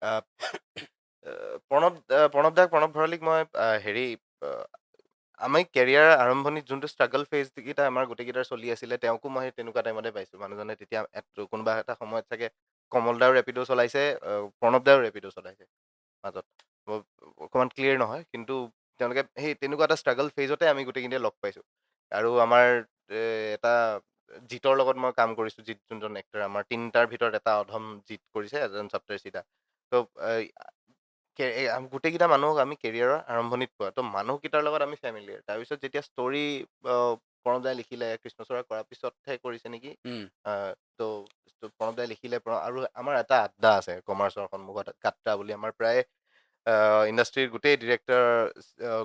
আ প্ৰণৱ ভৰালীক মই হেৰি আ আমি কেৰিয়াৰ আৰম্ভণিত যোনটো ষ্ট্ৰাগল ফেজ কেইটা আমাৰ গোটেইকেইটাৰ চলি আছিলে, তেওঁকো মই সেই তেনেকুৱা টাইমতে পাইছোঁ। মানুহজনে তেতিয়া কোনোবা এটা সময়ত চাগে কমল দাও ৰেপিডো চলাইছে, প্ৰণৱ দাও ৰেপিডো চলাইছে মাজত। অকণমান ক্লিয়াৰ নহয়। কিন্তু তেওঁলোকে সেই তেনেকুৱা এটা ষ্ট্ৰাগল ফেজতে আমি গোটেইখিনিয়ে লগ পাইছোঁ। আৰু আমাৰ এ এটা জিতৰ লগত মই কাম কৰিছোঁ, জিত যোনজন এক্টৰ আমাৰ ৩টাৰ ভিতৰত এটা অধম জিত কৰিছে, এজন সপ্তৰ্ষিতা। ত' এই গোটেইকেইটা মানুহক আমি কেৰিয়াৰৰ আৰম্ভণিত পোৱা। ত' মানুহকেইটাৰ লগত আমি ফেমিলিয়াৰ। তাৰপিছত যেতিয়া ষ্টৰী অ প্ৰণৱ দাই লিখিলে, কৃষ্ণচূড়া কৰাৰ পিছতহে কৰিছে নেকি? উম, আ ত' প্ৰণৱ দাই লিখিলে আৰু আমাৰ এটা আড্ডা আছে কমাৰ্চৰ সন্মুখত, গাট্টা বুলি। আমাৰ প্ৰায় ইণ্ডাষ্ট্ৰীৰ গোটেই ডিৰেক্টৰ,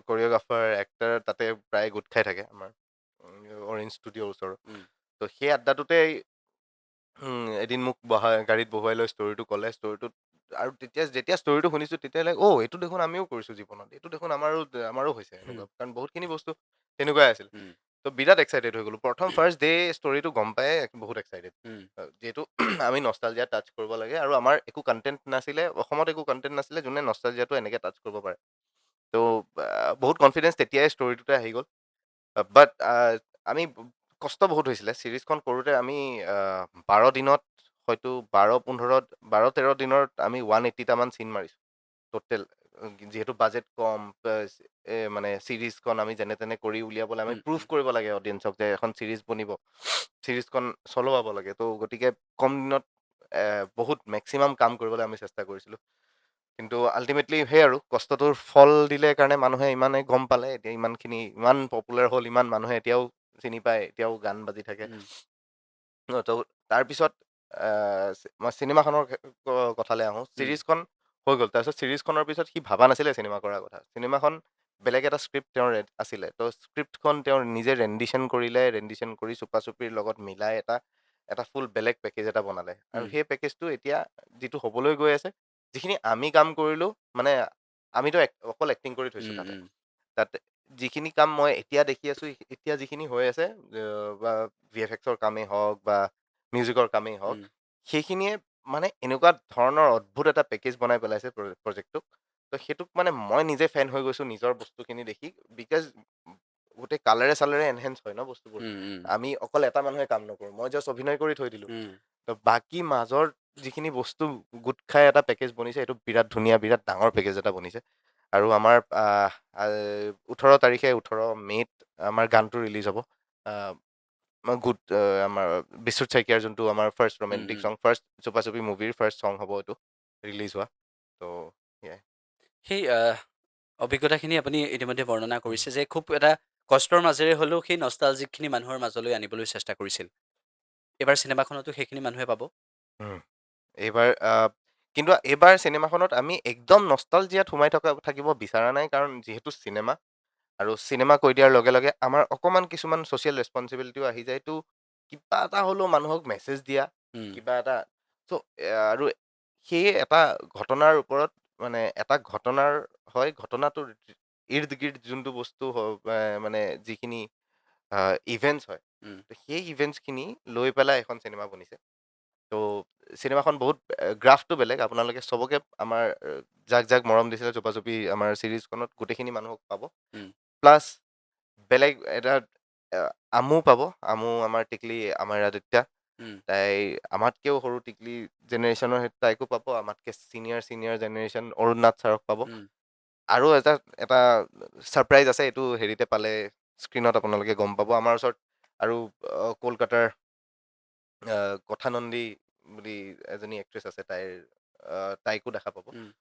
কৰিঅ'গ্ৰাফাৰ, এক্টৰ তাতে প্ৰায় গোট খাই থাকে আমাৰ অৰেঞ্জ ষ্টুডিঅ'ৰ ওচৰত। উম, ত' সেই আড্ডাটোতেই এদিন মোক গাড়ীত বহুৱাই লৈ ষ্টৰীটো ক'লে। ষ্টৰীটোত আৰু যেতিয়া ষ্টৰীটো শুনিছোঁ তেতিয়া এইটো দেখোন আমিও কৰিছোঁ জীৱনত। এইটো দেখোন আমাৰো হৈছে হুম, এনেকুৱা। কাৰণ বহুতখিনি বস্তু তেনেকুৱাই আছিল। উম, ত' বিৰাট এক্সাইটেড হৈ গ'লো। ফাৰ্ষ্ট ডে ষ্টৰীটো গম পায়ে বহুত এক্সাইটেড। উম, যিহেতু আমি নষ্টালজিয়া টাচ কৰিব লাগে আৰু আমাৰ একো কনটেন্ট নাছিলে, অসমত একো কনটেন্ট নাছিলে যোনে নষ্টালজিয়াটো এনেকে টাচ কৰিব পাৰে। ত' বহুত কনফিডেন্স তেতিয়াই ষ্টৰীটোতে আহি গ'ল। বাট আমি কষ্ট বহুত হৈছিলে। ছিৰিজখন কৰোঁতে আমি ১২ দিনত হয়তো ১২-১৫ দিনত আমি 180 টামান চিন মাৰিছোঁ। টোটেল যিহেতু বাজেট কম, মানে ছিৰিজখন আমি যেনে তেনে কৰি উলিয়াবলৈ আমি উম, প্ৰুভ কৰিব লাগে অডিয়েন্সক যে এখন ছিৰিজ বনিব। ছিৰিজখন চলোৱাব লাগে। ত' গতিকে কম দিনত বহুত মেক্সিমাম কাম কৰিবলৈ আমি চেষ্টা কৰিছিলোঁ। কিন্তু আল্টিমেটলি সেই আৰু কষ্টটোৰ ফল দিলে কাৰণে মানুহে ইমানে গম পালে, এতিয়া ইমান পপুলাৰ হ'ল, ইমান মানুহে এতিয়াও চিনি পায়, এতিয়াও গান বাজি থাকে। উম, ত' তাৰপিছত মই চিনেমাখনৰ কথালৈ আহোঁ। উম, ছিৰিজখন হৈ গ'ল। তাৰপিছত ছিৰিজখনৰ পিছত সি ভাবা নাছিলে চিনেমা কৰাৰ কথা। চিনেমাখন বেলেগ এটা স্ক্ৰিপ্ট তেওঁৰ আছিলে। ত' স্ক্ৰিপ্টখন তেওঁ নিজে ৰেণ্ডিশ্যন কৰিলে। ৰেণ্ডিশ্যন কৰি চুপা-চুপিৰ লগত মিলাই এটা ফুল বেলেগ পেকেজ এটা বনালে। আৰু উম, সেই পেকেজটো এতিয়া যিটো হ'বলৈ গৈ আছে, যিখিনি আমি কাম কৰিলোঁ, মানে আমিতো অকল এক্টিং কৰি থৈছোঁ উম, তাতে। উম, তাতে যিখিনি কাম মই এতিয়া দেখি আছোঁ, এতিয়া যিখিনি হৈ আছে, বা VFXৰ কামেই হওক বা মিউজিকৰ কামেই হওক, উম, সেইখিনিয়ে মানে এনেকুৱা ধৰণৰ অদ্ভুত এটা পেকেজ বনাই পেলাইছে প্ৰজেক্টটোক। ত' সেইটোক মানে মই নিজে ফেন হৈ গৈছোঁ নিজৰ বস্তুখিনি দেখি। বিকজ গোটেই কালাৰে-চালাৰে এনহেঞ্চ হয় ন বস্তুবোৰ। উম, উম, আমি অকল এটা মানুহে কাম নকৰোঁ। মই জাষ্ট অভিনয় কৰি থৈ দিলোঁ। উম, ত' বাকী মাজৰ যিখিনি বস্তু গোট খাই এটা পেকেজ বনিছে, সেইটো বিৰাট ধুনীয়া, বিৰাট ডাঙৰ পেকেজ এটা বনিছে। আৰু আমাৰ ১৮ তাৰিখে ১৮ মে'ত আমাৰ গানটো ৰিলিজ হ'ব। আ আমাৰ বিশ্বজিৎ শইকীয়াৰ যোনটো আমাৰ ফাৰ্ষ্ট উম, ৰোমেণ্টিক উম। ছং, ফাৰ্ষ্ট চুপা-চুপি মুভিৰ ফাৰ্ষ্ট ছং হ'ব এইটো ৰিলিজ হোৱা। ত' সেয়াই। সেই অভিজ্ঞতাখিনি আপুনি ইতিমধ্যে বৰ্ণনা উম, কৰিছে যে খুব এটা কষ্টৰ মাজেৰে হ'লেও সেই নষ্টালজিকখিনি মানুহৰ মাজলৈ আনিবলৈ চেষ্টা কৰিছিল। এইবাৰ চিনেমাখনতো সেইখিনি মানুহে পাব। উম। এইবাৰ কিন্তু এইবাৰ চিনেমাখনত আমি একদম নষ্টালজিয়াত সোমাই থাকিব বিচৰা নাই। কাৰণ যিহেতু চিনেমা, আৰু চিনেমা কৈ দিয়াৰ লগে লগে আমাৰ অকণমান কিছুমান ছ'চিয়েল ৰেছপনচিবিলিটিও আহি যায়। তো কিবা এটা হ'লেও মানুহক মেছেজ দিয়া, উম, কিবা এটা চ' আৰু সেই এটা ঘটনাৰ ওপৰত, মানে এটা ঘটনাৰ হয়, ঘটনাটোৰ ইৰ্দ-গিৰ্দ যোনটো বস্তু মানে যিখিনি ইভেন্টছ হয়, উম, তো সেই ইভেন্টছখিনি লৈ পেলাই এখন চিনেমা বনিছে। ত' চিনেমাখন বহুত গ্ৰাফটো বেলেগ। আপোনালোকে চবকে আমাৰ যাক যাক মৰম দিছিলে চুপা-চুপি আমাৰ ছিৰিজখনত গোটেইখিনি মানুহক পাব। উম, প্লাছ বেলেগ এটা আ আমো পাব। আমো আমাৰ টিকলি আমাৰ আদিত্য। উম, তাই আমাতকেও সৰু টিকলি জেনেৰেশ্যনৰ তাইকো পাব। আমাতকে ছিনিয়ৰ জেনেৰেশ্যন অৰুণ নাথ ছাৰক পাব। উম, আৰু এটা ছাৰপ্ৰাইজ আছে। এইটো হেৰিতে পালে স্ক্ৰীণত আপোনালোকে গম পাব। আমাৰ ওচৰত আৰু কলকাতাৰ কথানন্দী বুলি এজনী এক্ট্ৰেছ আছে। তাইকো দেখা পাব। উম।